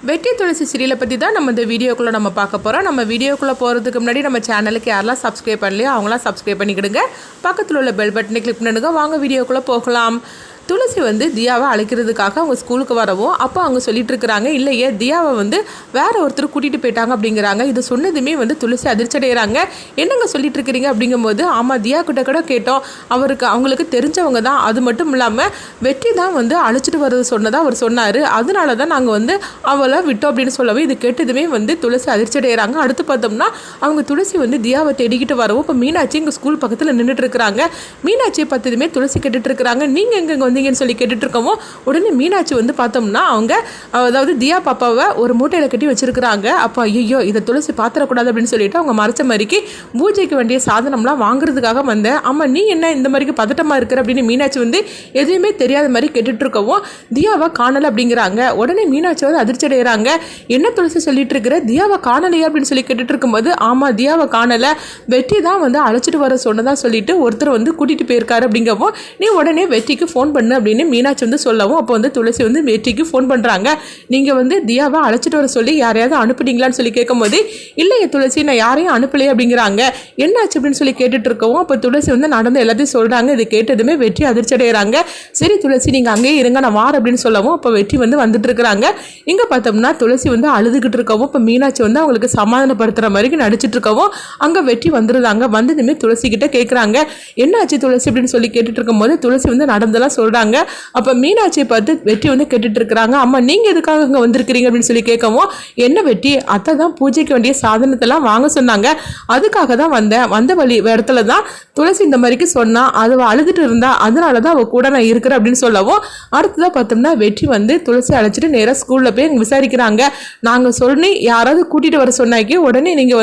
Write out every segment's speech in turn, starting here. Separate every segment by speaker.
Speaker 1: வெற்றி துளசி சீரியலை பற்றி தான் நம்ம இந்த வீடியோக்குள்ளே நம்ம பார்க்க போகிறோம். நம்ம வீடியோக்குள்ளே போகிறதுக்கு முன்னாடி நம்ம சேனலுக்கு யாரெல்லாம் சப்ஸ்கிரைப் பண்ணலையோ அவங்களாம் சப்ஸ்கிரைப் பண்ணிக்கிடுங்க. பக்கத்தில் உள்ள பெல் பட்டனை கிளிக் பண்ணிடுங்க. வாங்க வீடியோக்குள்ளே போகலாம். துளசி தியாவை அழைக்கிறதுக்காக அவங்க ஸ்கூலுக்கு வரவும் அப்போ அவங்க சொல்லிட்டு இருக்கிறாங்க, இல்லையே தியாவை வேற ஒருத்தர் கூட்டிகிட்டு போயிட்டாங்க அப்படிங்கிறாங்க. இது சொன்னதுமே துளசி அதிர்ச்சி அடைகிறாங்க. என்னங்க சொல்லிட்டு இருக்கிறீங்க அப்படிங்கும்போது, ஆமாம் தியா கிட்ட கூட கேட்டோம், அவங்களுக்கு தெரிஞ்சவங்க தான், அது மட்டும் இல்லாமல் வெற்றி தான் அழைச்சிட்டு வர்றது சொன்னதாக அவர் சொன்னார், அதனால தான் நாங்கள் அவளை விட்டோம் அப்படின்னு சொல்லவே இது கேட்டதுமே துளசி அதிர்ச்சி அடைகிறாங்க. அடுத்து பார்த்தோம்னா அவங்க துளசி தியாவை தேடிக்கிட்டு வரவும் இப்போ மீனாட்சி இங்கே ஸ்கூல் பக்கத்தில் நின்றுட்டு இருக்கிறாங்க. மீனாட்சியை பார்த்ததுமே துளசி கேட்டுட்டு இருக்கிறாங்க, நீங்கள் எங்கே வந்தீங்கன்னு சொல்லி கேட்டுட்டு இருக்கவும் உடனே மீனாட்சி பார்த்தோம்னா அவங்க அதாவது தியா பாப்பாவை ஒரு மூட்டையில் கட்டி வச்சிருக்கிறாங்க. அப்போ ஐயோ இதை துளசி பாத்திரக்கூடாது அப்படின்னு சொல்லிட்டு அவங்க மறைச்ச மாதிரிக்கு பூஜைக்கு வேண்டிய சாதனம்லாம் வாங்குறதுக்காக வந்தேன். ஆமாம் நீ என்ன இந்த மாதிரிக்கு பதட்டமாக இருக்கிற அப்படின்னு மீனாட்சி எதுவுமே தெரியாத மாதிரி கேட்டுட்டு இருக்கவும் தியாவை காணலை அப்படிங்கிறாங்க. உடனே மீனாட்சி அதிர்ச்சி அடைகிறாங்க. என்ன துளசி சொல்லிட்டு இருக்கிற, தியாவை காணலையா அப்படின்னு சொல்லி கேட்டுட்டு இருக்கும்போது, ஆமாம் தியாவை காணலை, வெற்றி தான் அழைச்சிட்டு வர சொன்னதா சொல்லிட்டு ஒருத்தர் கூட்டிகிட்டு போயிருக்காரு அப்படிங்கவும் நீ உடனே வெற்றிக்கு ஃபோன் பண்ணு அப்படின்னு மீனாட்சி சொல்லவும் அப்போ துளசி வெற்றிக்கு ஃபோன் பண்ணுறாங்க. நீங்கள் தியாவை அழைச்சிட்டு வர சொல்லி யாரையாவது அனுப்புனீங்களான்னு சொல்லி கேட்கும்போது, இல்லையே துளசி நான் யாரையும் அனுப்பலையே அப்படிங்கிறாங்க. என்னாச்சு அப்படின்னு சொல்லி கேட்டுட்டு இருக்கவும் அப்போ துளசி நடந்த எல்லாத்தையும் சொல்கிறாங்க. இது கேட்டதுமே வெற்றி அதிர்ச்சி அடைகிறாங்க. சரி துளசி நீங்கள் அங்கேயே இருங்க, நான் வார் அப்படின்னு சொல்லவும் அப்போ வெற்றி வந்துட்டு இருக்கிறாங்க. இங்கே பார்த்தோம்னா துளசி அழுதுகிட்டு இருக்கவும் இப்போ மீனாட்சி அவங்களுக்கு சமாதானப்படுத்துகிற மாதிரி நடிச்சிட்டு இருக்கவும் அங்கே வெற்றி வந்துருந்தாங்க. வந்ததுமே துளசி கிட்ட கேட்குறாங்க, என்னாச்சு துளசி அப்படின்னு சொல்லி கேட்டுட்டு இருக்கும்போது துளசி நடந்தெல்லாம் சொல்கிறாங்க. அப்போ மீனாட்சியை பார்த்து வெற்றி கேட்டுட்டு இருக்கிறாங்க, அம்மா நீங்கள் எதுக்காக இங்கே வந்திருக்கிறீங்க அப்படின்னு சொல்லி கேட்கவும், என்ன வெற்றி அத்தை தான் பூஜைக்கு வேண்டிய சாதனத்தெல்லாம் வாங்க சொன்னாங்க, அதுக்காக தான் வந்தேன், வந்த வழி இடத்துல தான் துளசி இந்த மாதிரிக்கு சொன்னா, அது அழுதுட்டு இருந்தா, அதனால தான் அவள் கூட நான் இருக்கிறேன் அப்படின்னு சொல்லவும் அடுத்ததான் பார்த்தோம்னா வெற்றி துளசி அழைச்சிட்டு நேராக ஸ்கூலில் போய் விசாரிக்கிறாங்க. நாங்கள் சொல்லி யாராவது கூட்டிகிட்டு வர சொன்னாக்கி உடனே நீங்கள்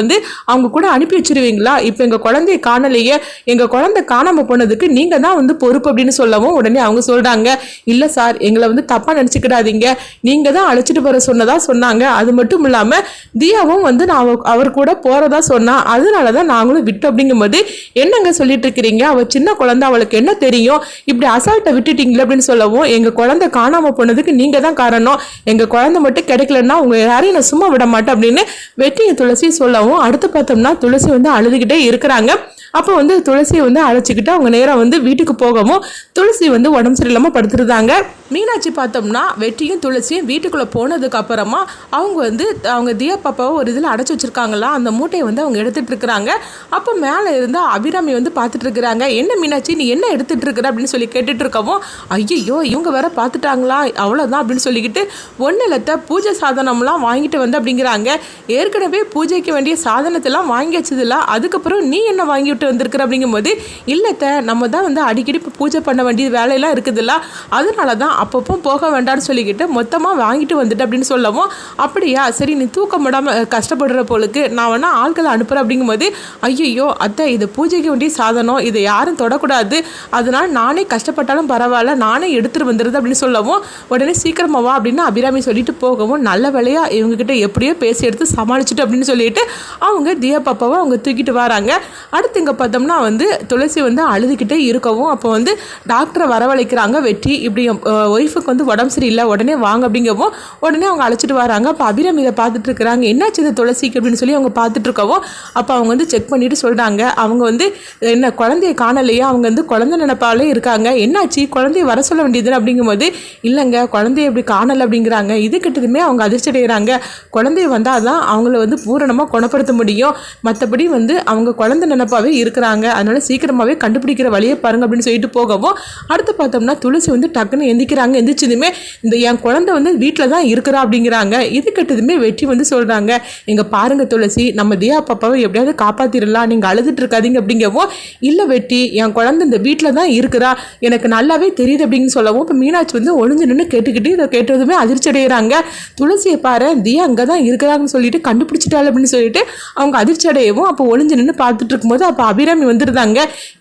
Speaker 1: அவங்க கூட அனுப்பி வச்சிருவீங்களா, இப்போ எங்கள் குழந்தைய காணலையே, எங்கள் குழந்தை காணாமல் போனதுக்கு நீங்கள் தான் பொறுப்பு அப்படின்னு சொல்லவும் உடனே அவங்க சொல்கிறாங்க, இல்லை சார் எங்களை தப்பாக நினச்சிக்கிடாதீங்க, நீங்கள் தான் அழைச்சிட்டு வர சொன்னதா சொன்னாங்க, அது மட்டும் இல்லாமல் தியாவும் நான் அவர் கூட போகிறதா சொன்னா, அதனால தான் நாங்களும் விட்டோம் அப்படிங்கும்போது, என்னங்க சொல்லிட்டு இருக்கிறீங்க, அவள் சின்ன குழந்தை, அவளுக்கு என்ன தெரியும், இப்படி அசால்ட்டை விட்டுட்டீங்களே அப்படின்னு சொல்லவும், எங்கள் குழந்தை காணாமல் போனதுக்கு நீங்கள் தான் காரணம், எங்கள் குழந்தை மட்டும் கிடைக்கலன்னா உங்கள் யாரையும் நான் சும்மா விட மாட்டேன் அப்படின்னு வெற்றியை துளசி சொல்லவும் அடுத்து பார்த்தோம்னா துளசி அழுதுகிட்டே இருக்கிறாங்க. அப்போ துளசியை அழைச்சிக்கிட்டு அவங்க நேராக வீட்டுக்கு போகவும் துளசி உடம்பு சரியில்லாமல் படுத்துருந்தாங்க. மீனாட்சி பார்த்தோம்னா வெற்றியும் துளசியும் வீட்டுக்குள்ளே போனதுக்கு அப்புறமா அவங்க தியா பாப்பாவை ஒரு இதில் அடைச்சி வச்சுருக்காங்களா, அந்த மூட்டையை அவங்க எடுத்துகிட்டு இருக்கிறாங்க. அப்போ மேலே இருந்தால் அபிராமி பார்த்துட்டு இருக்கிறாங்க. என்ன மீனாட்சி நீ என்ன எடுத்துகிட்டு இருக்கிற அப்படின்னு சொல்லி கேட்டுட்டு இருக்கவும், ஐயோ இவங்க வேற பார்த்துட்டாங்களா, அவ்வளோதான் அப்படின்னு சொல்லிக்கிட்டு ஒன்றிலத்த பூஜை சாதனம்லாம் வாங்கிட்டு அப்படிங்கிறாங்க. ஏற்கனவே பூஜைக்கு வேண்டிய சாதனத்தெல்லாம் வாங்கி வச்சதில்ல, அதுக்கப்புறம் நீ என்ன வாங்கிட்டு வந்திருக்கிற அப்படிங்கும்போது, இல்லத்த நம்ம தான் அடிக்கடி பூஜை பண்ண வேண்டிய வேலையெல்லாம் இருக்குதுல்ல, அதனால தான் அப்பப்போ போக வேண்டாம்னு சொல்லிக்கிட்டு மொத்தமாக வாங்கிட்டு வந்துட்டு அப்படின்னு சொல்லவும், அப்படியா சரி நீ தூக்கம் விடாமல் கஷ்டப்படுற போலுக்கு நான் வேணா ஆட்களை அனுப்புகிறேன் அப்படிங்கும்போது, ஐயோ அத்தை இது பூஜைக்கு வேண்டிய சாதனம், இதை யாரும் தொடக்கூடாது, அதனால் நானே கஷ்டப்பட்டாலும் பரவாயில்ல நானே எடுத்துகிட்டு வந்துடுது அப்படின்னு சொல்லவும் உடனே சீக்கிரமா வா அப்படின்னு அபிராமி சொல்லிட்டு போகவும், நல்ல வேலையாக இவங்ககிட்ட எப்படியோ பேசி எடுத்து சமாளிச்சுட்டு அப்படின்னு சொல்லிட்டு அவங்க தியா பாப்பாவை அவங்க தூக்கிட்டு வராங்க. அடுத்து இங்கே பார்த்தோம்னா துளசி அழுதுகிட்டே இருக்கவும் அப்போ டாக்டரை வரவழைக்கிறாங்க. வெற்றி இப்படி ஒய்ஃபுக்கு உடம்பு சரியில்லை உடனே வாங்க அப்படிங்கவும் உடனே அவங்க அழைச்சிட்டு வராங்க. அப்போ அபிராமி இதை பார்த்துட்டு இருக்கிறாங்க, என்னாச்சு இது துளசிக்கு அப்படின்னு சொல்லி அவங்க பார்த்துட்டு இருக்கவும் அப்போ அவங்க செக் பண்ணிட்டு சொல்கிறாங்க, அவங்க என்ன குழந்தைய காணலையா, அவங்க குழந்தை நினைப்பாலே இருக்காங்க, என்னாச்சு குழந்தைய வர சொல்ல வேண்டியது அப்படிங்கும்போது, இல்லைங்க குழந்தைய எப்படி காணலை அப்படிங்கிறாங்க. இது கிட்டதுமே அவங்க அதிர்ச்சி அடைகிறாங்க. குழந்தைய வந்தால் தான் அவங்கள பூரணமாக குணப்படுத்த முடியும், மற்றபடி அவங்க குழந்தை நினைப்பாவே இருக்கிறாங்க, அதனால சீக்கிரமாகவே கண்டுபிடிக்கிற வழியை பாருங்க அப்படின்னு சொல்லிட்டு போகவும் அடுத்து பார்த்தோம்னா துளசி டக்குன்னு எந்திக்கிறாங்க. எந்திரிச்சதுமே இந்த என் குழந்தை வீட்டில் தான் இருக்கிறா அப்படிங்கிறாங்க. இது கட்டதுமே வெற்றி சொல்கிறாங்க, எங்க பாருங்க துளசி நம்ம தியா பாப்பாவை எப்படியாவது காப்பாற்றிடலாம், நீங்கள் அழுதுட்டு இருக்காதீங்க அப்படிங்கவும், இல்லை வெற்றி என் குழந்தை இந்த வீட்டில் தான் இருக்கிறா எனக்கு நல்லாவே தெரியுது அப்படின்னு சொல்லவும் இப்போ மீனாட்சி ஒளிஞ்சு நின்று கேட்டுக்கிட்டு இதை கேட்டதுமே அதிர்ச்சி அடைகிறாங்க. துளசியை பாரு தியா அங்கே தான் இருக்கிறாங்கன்னு சொல்லிட்டு கண்டுபிடிச்சிட்டாள் அப்படின்னு சொல்லிட்டு அவங்க அதிர்ச்சி அடையவும் அப்போ ஒளிஞ்சு நின்று பார்த்துட்டு இருக்கும்போது அப்போ அபிராமி வந்துருந்தாங்க.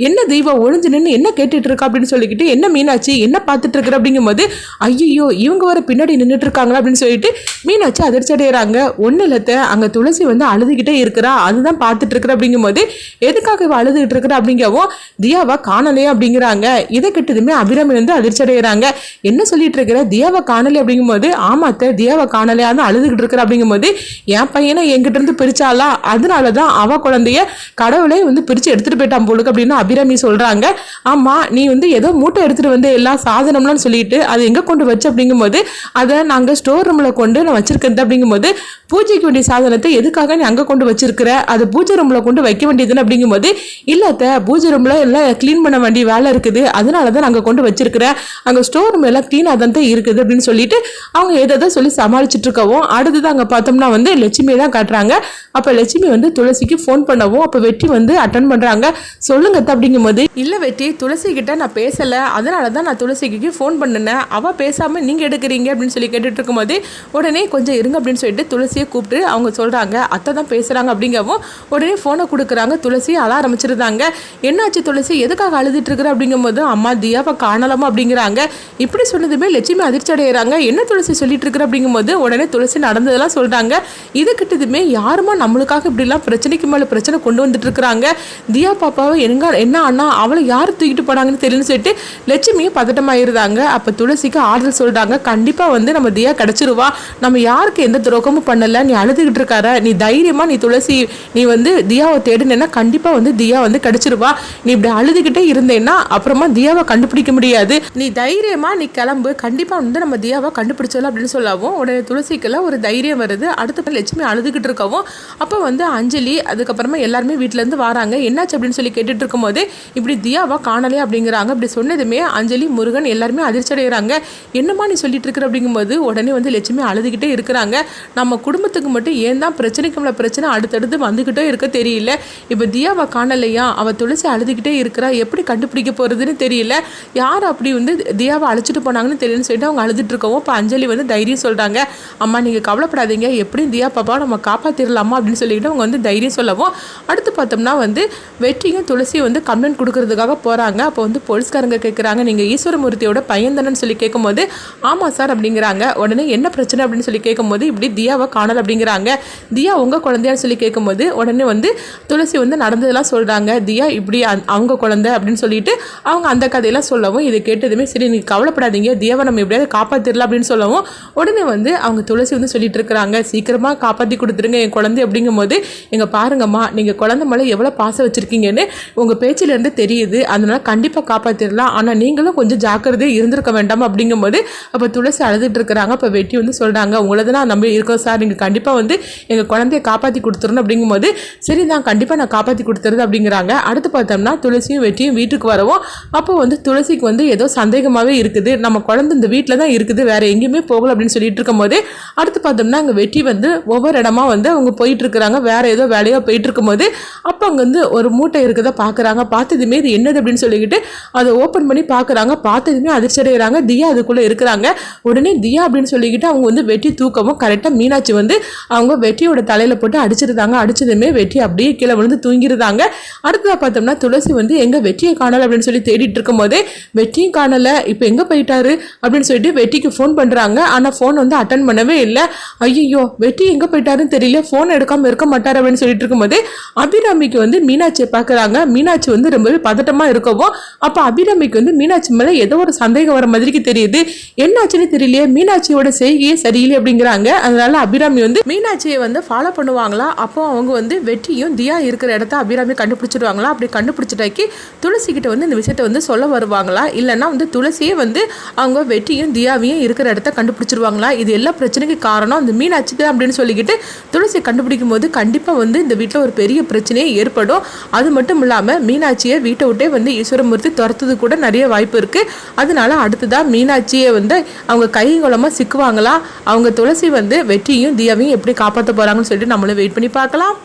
Speaker 1: என்ன தெய்வம் ஒளிஞ்சு நின்று என்ன கேட்டுட்டு இருக்கா அப்படின்னு சொல்லிக்கிட்டு, என்ன மீனாட்சி என்ன பார்த்துட்டு இருக்கிற அப்படிங்கும்போது, அப்படிங்கும்போது ஐயோ இவங்க வர பின்னாடி நின்றுட்டு இருக்காங்களா அப்படின்னு சொல்லிட்டு மீனாட்சி அதிர்ச்சி அடைகிறாங்க. ஒன்றும் இல்லத்த, அங்கே துளசி வந்து அழுதுகிட்டே இருக்கிறா, அதுதான் பார்த்துட்டு இருக்கிற அப்படிங்கும்போது எதுக்காக இவ அழுதுகிட்டு இருக்கிறா அப்படிங்கவும் தியாவா காணலையே அப்படிங்கிறாங்க. இதை கிட்டதுமே அபிராமி வந்து அதிர்ச்சி அடைகிறாங்க. என்ன சொல்லிட்டு இருக்கிற, தியாவை காணலை அப்படிங்கும்போது ஆமாத்த தியாவை காணலையா தான் அழுதுகிட்டு இருக்கிற அப்படிங்கும்போது என் பையனை என்கிட்ட இருந்து பிரிச்சாலா, அதனாலதான் அவ குழந்தைய கடவுளே வந்து பிரிச்சு எடுத்துட்டு போயிட்டான் போலுக்கு அப்படின்னு அபிராமி சொல்றாங்க. ஆமா நீ வந்து ஏதோ மூட்டை எடுத்துட்டு வந்து எல்லா சாதனம்லாம் சொல்லிட்டு அது எங்க கொண்டு வச்சு அப்படிங்கும்போது அதை நாங்க ஸ்டோர் ரூம்ல கொண்டு நான் வச்சிருக்கிறது அப்படிங்கும்போது பூஜைக்கு வேண்டிய சாதனத்தை எதுக்காக நீ அங்க கொண்டு வச்சிருக்கிற, அது பூஜை ரூம்ல கொண்டு வைக்க வேண்டியதுன்னு அப்படிங்கும்போது இல்லத்த பூஜை ரூம்ல எல்லாம் கிளீன் பண்ண வேண்டிய வேலை இருக்குது, அதனாலதான் நாங்க கொண்டு வச்சிருக்கிறேன், அங்க ஸ்டோர் ரூம் எல்லாம் கிளீனா தான் இருக்குது அப்படின்னு சொல்லிட்டு அவங்க ஏதோ சொல்லி சமாளிச்சுட்டு இருக்கவும் அடுத்தது அங்க பார்த்தோம்னா வந்து லட்சுமி தான் காட்டுறாங்க. அப்ப லட்சுமி வந்து துளசிக்கு ஃபோன் பண்ணவும் அப்ப வெற்றி வந்து அட்டன் பண்றாங்க. சொல்லுங்க அப்படிங்கும்போது இல்ல வெற்றி, துளசி கிட்ட நான் பேசல, அதனாலதான் நான் துளசிக்கு ஃபோன் பண்ணினேன், அவ பேசாம நீங்க எடுக்கிறீங்க அப்படின்னு சொல்லி கேட்டுட்டு இருக்கும்போது உடனே கொஞ்சம் இருங்க அப்படின்னு சொல்லிட்டு துளசியை கூப்பிட்டு அவங்க சொல்றாங்க அத்தை தான் பேசுறாங்க அப்படிங்கவும் உடனே போனை கொடுக்குறாங்க. துளசி அழ ஆரம்பிச்சிருந்தாங்க. என்னாச்சு துளசி, எதுக்காக அழுதுட்டு இருக்கிற அப்படிங்கும்போது அம்மா தியாவை காணலாமா அப்படிங்கிறாங்க. இப்படி சொன்னதுமே லட்சுமி அதிர்ச்சி அடைகிறாங்க. என்ன துளசி சொல்லிட்டு இருக்கிற அப்படிங்கும்போது உடனே துளசி நடந்ததெல்லாம் சொல்றாங்க. இது கிட்டதுமே யாருமா நம்மளுக்காக இப்படிலாம் பிரச்சனைக்கு மேல பிரச்சனை கொண்டு வந்துட்டு இருக்கிறாங்க, தியா பாப்பாவை என்ன அண்ணா அவளை யார் தூக்கிட்டு போனாங்கன்னு தெரியலன்னு சொல்லிட்டு லட்சுமியும் பதட்டமாயிருந்தாங்க. அப்ப துளசிக்கு ஆறுதல் சொல்றாங்க. கண்டிப்பா வந்து நம்ம தியா கிடைச்சிருவா, நம்ம யாருக்கு எந்த துரோகமும் பண்ணல, நீ அழுதுகிட்டு இருக்கார, நீ தைரியமா நீ துளசி நீ வந்து தியாவை தேடுனா கண்டிப்பா வந்து தியா வந்து கிடைச்சிருவா, நீ இப்படி அழுதுகிட்டே இருந்தேன்னா அப்புறமா தியாவை கண்டுபிடிக்க முடியாது, நீ தைரியமா நீ கிளம்பு, கண்டிப்பா வந்து நம்ம தியாவை கண்டுபிடிச்சோம் அப்படின்னு சொல்லவும் உடனே துளசிக்கெல்லாம் ஒரு தைரியம் வருது. அடுத்த லட்சுமி அழுதுகிட்டு இருக்கவும் அப்போ வந்து அஞ்சலி அதுக்கப்புறமா எல்லாருமே வீட்டுல இருந்து வராங்க. என்னாச்சு அப்படின்னு சொல்லி கேட்டுட்டு இருக்கும்போது இப்படி தியாவா காணலையே அப்படிங்கிறாங்க. இப்படி சொன்னதுமே அஞ்சலி முருகன் எல்லாருமே அதிர்ச்சி அடைகிறாங்க. என்னமா நீ சொல்லிட்டு இருக்கிற அப்படிங்கும்போது உடனே வந்து லட்சுமி அழுதுகிட்டே இருக்கிறாங்க. நம்ம குடும்பத்துக்கு மட்டும் ஏன் தான் பிரச்சனைக்கு மேல பிரச்சனை அடுத்தடுத்து வந்துகிட்டே இருக்க தெரியல, இப்போ தியாவை காணலையா, அவ துளசி அழுதுகிட்டே இருக்கிறா, எப்படி கண்டுபிடிக்க போறதுன்னு தெரியல, யார் அப்படி வந்து தியாவை அழைச்சிட்டு போனாங்கன்னு தெரியலன்னு சொல்லிட்டு அவங்க அழுதுட்டு இருக்கவும் இப்போ அஞ்சலி வந்து தைரியம் சொல்றாங்க. அம்மா நீங்க கவலைப்படாதீங்க, எப்படியும் தியா பாப்பா நம்ம காப்பாத்திரலாமா அப்படின்னு சொல்லிட்டு அவங்க வந்து தைரியம் சொல்லவும் அடுத்து பார்த்தோம்னா வந்து வெற்றியும் துளசியும் வந்து கம்ப்ளைண்ட் கொடுக்கறதுக்காக போறாங்க. அப்போ வந்து போலீஸ்காரங்க கேட்குறாங்க நீங்க ஈஸ்வரமூர்த்தியோட பையன் தானேன்னு சொல்லி கேட்கும்போது ஆமா சார் அப்படிங்கிறாங்க. உடனே என்ன பிரச்சனை அப்படின்னு சொல்லி கேட்கும்போது இப்படி தியாவை காணல் அப்படிங்கிறாங்க. தியா உங்க குழந்தையான்னு சொல்லி கேட்கும்போது உடனே வந்து துளசி வந்து நடந்ததெல்லாம் சொல்றாங்க. தியா இப்படி அவங்க குழந்தை அப்படின்னு சொல்லிட்டு அவங்க அந்த கதையெல்லாம் சொல்லவும் இதை கேட்டதுமே சரி நீங்க கவலைப்படாதீங்க, தியாவை நம்ம எப்படியாவது காப்பாத்திரலாம் அப்படின்னு சொல்லவும் உடனே வந்து அவங்க துளசி வந்து சொல்லிட்டு இருக்கிறாங்க சீக்கிரமா காப்பாற்றி கொடுத்துருங்க என் குழந்தை அப்படிங்கும்போது எங்க பாருங்கம்மா நீங்க குழந்தை மேலே எவ்வளோ பாசம் வச்சிருக்கீங்கன்னு உங்க பேச்சிலேருந்து தெரியுது, அதனால கண்டிப்பாக காப்பாற்றிடலாம், ஆனால் நீங்களும் கொஞ்சம் ஜாக்கிரதையாக இருந்திருக்க வேண்டாம் அப்படிங்கும்போது அப்போ துளசி அழுதுட்டு இருக்கிறாங்க. அப்போ வெட்டி வந்து சொல்கிறாங்க உங்களை தான் நான் நம்பி இருக்கோம் சார், நீங்கள் கண்டிப்பாக வந்து எங்கள் குழந்தைய காப்பாற்றி கொடுத்துருணும் அப்படிங்கும்போது சரி தான் கண்டிப்பாக நான் காப்பாற்றி கொடுத்துருது அப்படிங்கிறாங்க. அடுத்து பார்த்தோம்னா துளசியும் வெட்டியும் வீட்டுக்கு வரவும் அப்போ வந்து துளசிக்கு வந்து ஏதோ சந்தேகமாகவே இருக்குது, நம்ம குழந்தை இந்த வீட்டில் தான் இருக்குது வேற எங்கேயுமே போகல அப்படின்னு சொல்லிட்டு இருக்கும் போது அடுத்து பார்த்தோம்னா அங்கே வெட்டி வந்து ஒவ்வொரு இடமா வந்து அவங்க போயிட்டு இருக்கிறாங்க, வேற ஏதோ வேலையாக போயிட்டு இருக்கும்போது அப்போ அங்கே வந்து ஒரு மூட்டை இருக்குதா பார்க்குறாங்க. பார்த்ததுமே இது என்னது அப்படின்னு சொல்லிக்கிட்டு அதை ஓப்பன் பண்ணி பார்க்குறாங்க. பார்த்ததுமே அதிர்ச்சி அடைகிறாங்க. தியா அதுக்குள்ளே இருக்கிறாங்க. உடனே தியா அப்படின்னு சொல்லிக்கிட்டு அவங்க வந்து வெட்டி தூக்கவும் கரெக்டாக மீனாட்சி வந்து அவங்க வெட்டியோட தலையில் போட்டு அடிச்சிருந்தாங்க. அடிச்சதுமே வெட்டி அப்படியே கீழே விழுந்து தூங்கிருந்தாங்க. அடுத்ததாக பார்த்தோம்னா துளசி வந்து எங்கே வெற்றியை காணலை அப்படின்னு சொல்லி தேடிட்டு இருக்கும் போதே வெற்றியும் காணலை, இப்போ எங்கே போயிட்டாரு அப்படின்னு சொல்லிட்டு வெட்டிக்கு ஃபோன் பண்ணுறாங்க. ஆனால் ஃபோன் வந்து அட்டன் பண்ணவே இல்லை. ஐயோ வெட்டி எங்கே போயிட்டாருன்னு தெரியல, ஃபோன் எடுக்காமல் இருக்க மாட்டார் அப்படின்னு சொல்லிட்டு இருக்கும்போது அபிராமிக்கு வந்து மீனாட்சியை பார்க்குறாங்க. மீனாட்சி வந்து ரொம்பவே பதட்டமாக இருக்கவும் அப்போ அபிராமிக்கு வந்து மீனாட்சி மேலே ஏதோ ஒரு சந்தேகம் வர மாதிரிக்கு தெரியுது. என்னாச்சுன்னு தெரியலையே, மீனாட்சியோட செய்கையே சரியில்லை அப்படிங்கிறாங்க. அதனால அபிராமி வந்து மீனாட்சியை வந்து ஃபாலோ பண்ணுவாங்களா, அப்போ அவங்க வந்து வெற்றியும் தியா இருக்கிற இடத்த அபிராமி கண்டுபிடிச்சிடுவாங்களா, அப்படி கண்டுபிடிச்சிட்டாக்கி துளசி கிட்ட வந்து இந்த விஷயத்த வந்து சொல்ல வருவாங்களா, இல்லைன்னா வந்து துளசியே வந்து அவங்க வெற்றியும் தியாவையும் இருக்கிற இடத்த கண்டுபிடிச்சிருவாங்களா, இது எல்லா பிரச்சனைக்கு காரணம் அந்த மீனாட்சி தான் அப்படின்னு சொல்லிக்கிட்டு துளசியை கண்டுபிடிக்கும் போது கண்டிப்பாக வந்து இந்த வீட்டில் ஒரு பெரிய பிரச்சனையே ஏற்படும். அது மட்டும் இல்லாமல் மீனாட்சியை வீட்டை விட்டே வந்து ஈஸ்வரமூர்த்தி துரத்துது கூட நிறைய வாய்ப்பு இருக்குது. அதனால அடுத்ததான் மீனாட்சியை வந்து அவங்க கைகுலமாக சிக்குவாங்களா, அவங்க துளசி வந்து வெற்றியும் தியாவையும் எப்படி காப்பாற்ற போகிறாங்கன்னு சொல்லிட்டு நம்மளும் வெயிட் பண்ணி பார்க்கலாம்.